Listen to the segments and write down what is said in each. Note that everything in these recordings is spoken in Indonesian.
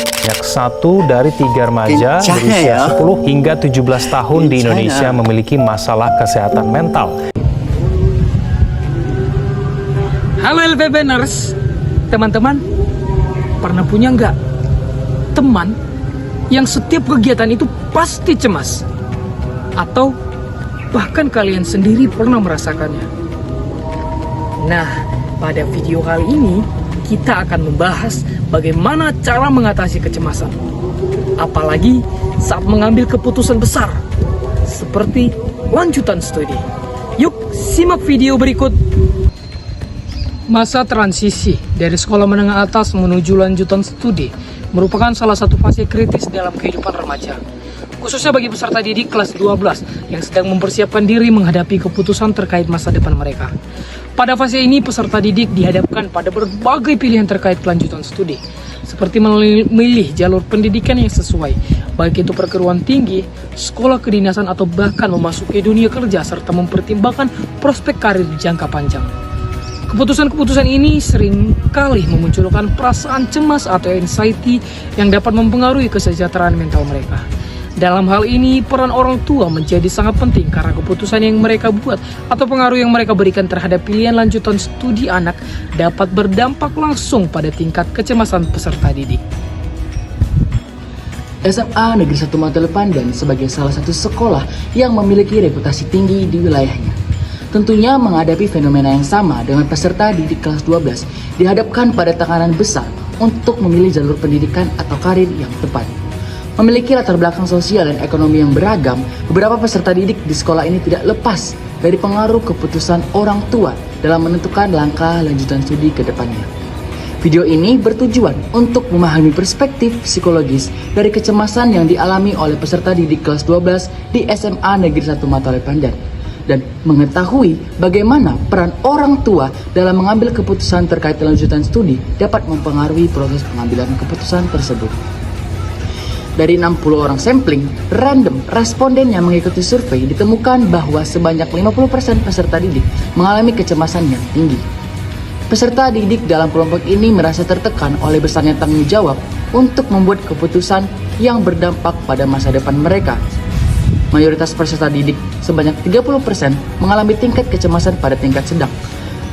Banyak 1 dari 3 remaja berusia 10 hingga 17 tahun di Indonesia memiliki masalah kesehatan mental. Halo LPBners, teman-teman, pernah punya nggak teman yang setiap kegiatan itu pasti cemas? Atau bahkan kalian sendiri pernah merasakannya? Nah, pada video kali ini kita akan membahas bagaimana cara mengatasi kecemasan, apalagi saat mengambil keputusan besar seperti lanjutan studi. Yuk simak video berikut. Masa transisi dari sekolah menengah atas menuju lanjutan studi merupakan salah satu fase kritis dalam kehidupan remaja, khususnya bagi peserta didik kelas 12 yang sedang mempersiapkan diri menghadapi keputusan terkait masa depan mereka. Pada fase ini, peserta didik dihadapkan pada berbagai pilihan terkait kelanjutan studi, seperti memilih jalur pendidikan yang sesuai, baik itu perguruan tinggi, sekolah kedinasan, atau bahkan memasuki dunia kerja, serta mempertimbangkan prospek karir jangka panjang. Keputusan-keputusan ini seringkali memunculkan perasaan cemas atau anxiety yang dapat mempengaruhi kesejahteraan mental mereka. Dalam hal ini, peran orang tua menjadi sangat penting karena keputusan yang mereka buat atau pengaruh yang mereka berikan terhadap pilihan lanjutan studi anak dapat berdampak langsung pada tingkat kecemasan peserta didik. SMA Negeri 1 Mataule Pandan sebagai salah satu sekolah yang memiliki reputasi tinggi di wilayahnya, tentunya menghadapi fenomena yang sama dengan peserta didik kelas 12 dihadapkan pada tekanan besar untuk memilih jalur pendidikan atau karir yang tepat. Memiliki latar belakang sosial dan ekonomi yang beragam, beberapa peserta didik di sekolah ini tidak lepas dari pengaruh keputusan orang tua dalam menentukan langkah lanjutan studi ke depannya. Video ini bertujuan untuk memahami perspektif psikologis dari kecemasan yang dialami oleh peserta didik kelas 12 di SMA Negeri 1 Mataule Pandan, dan mengetahui bagaimana peran orang tua dalam mengambil keputusan terkait lanjutan studi dapat mempengaruhi proses pengambilan keputusan tersebut. Dari 60 orang sampling random responden yang mengikuti survei, ditemukan bahwa sebanyak 50% peserta didik mengalami kecemasan yang tinggi. Peserta didik dalam kelompok ini merasa tertekan oleh besarnya tanggung jawab untuk membuat keputusan yang berdampak pada masa depan mereka. Mayoritas peserta didik sebanyak 30% mengalami tingkat kecemasan pada tingkat sedang.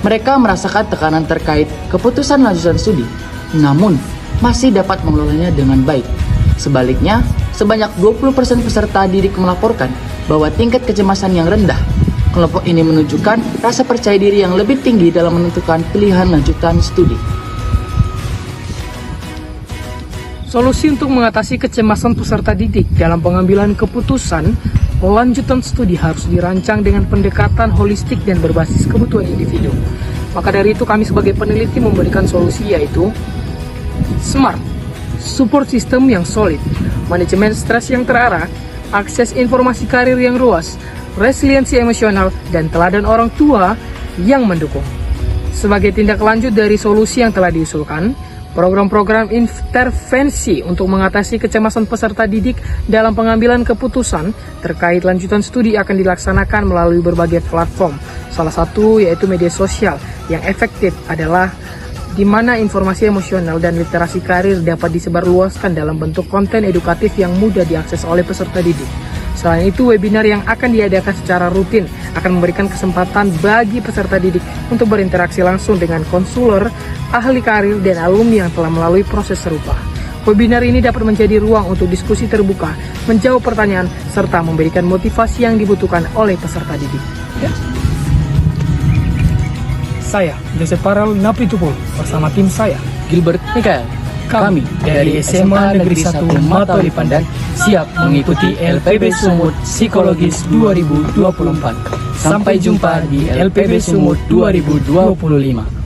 Mereka merasakan tekanan terkait keputusan lanjutan studi, namun masih dapat mengelolanya dengan baik. Sebaliknya, sebanyak 20% peserta didik melaporkan bahwa tingkat kecemasan yang rendah. Kelompok ini menunjukkan rasa percaya diri yang lebih tinggi dalam menentukan pilihan lanjutan studi. Solusi untuk mengatasi kecemasan peserta didik dalam pengambilan keputusan lanjutan studi harus dirancang dengan pendekatan holistik dan berbasis kebutuhan individu. Maka dari itu, kami sebagai peneliti memberikan solusi, yaitu SMART, support system yang solid, manajemen stres yang terarah, akses informasi karir yang luas, resiliensi emosional, dan teladan orang tua yang mendukung. Sebagai tindak lanjut dari solusi yang telah diusulkan, program-program intervensi untuk mengatasi kecemasan peserta didik dalam pengambilan keputusan terkait lanjutan studi akan dilaksanakan melalui berbagai platform. Salah satu yaitu media sosial yang efektif adalah di mana informasi emosional dan literasi karir dapat disebarluaskan dalam bentuk konten edukatif yang mudah diakses oleh peserta didik. Selain itu, webinar yang akan diadakan secara rutin akan memberikan kesempatan bagi peserta didik untuk berinteraksi langsung dengan konselor, ahli karir, dan alumni yang telah melalui proses serupa. Webinar ini dapat menjadi ruang untuk diskusi terbuka, menjawab pertanyaan, serta memberikan motivasi yang dibutuhkan oleh peserta didik. Saya, Joseph Farel Napitupul, bersama tim saya, Gilbert Mikael, kami dari SMA Negeri 1 Mataule Pandan siap mengikuti LPB Sumut Psikologis 2024. Sampai jumpa di LPB Sumut 2025.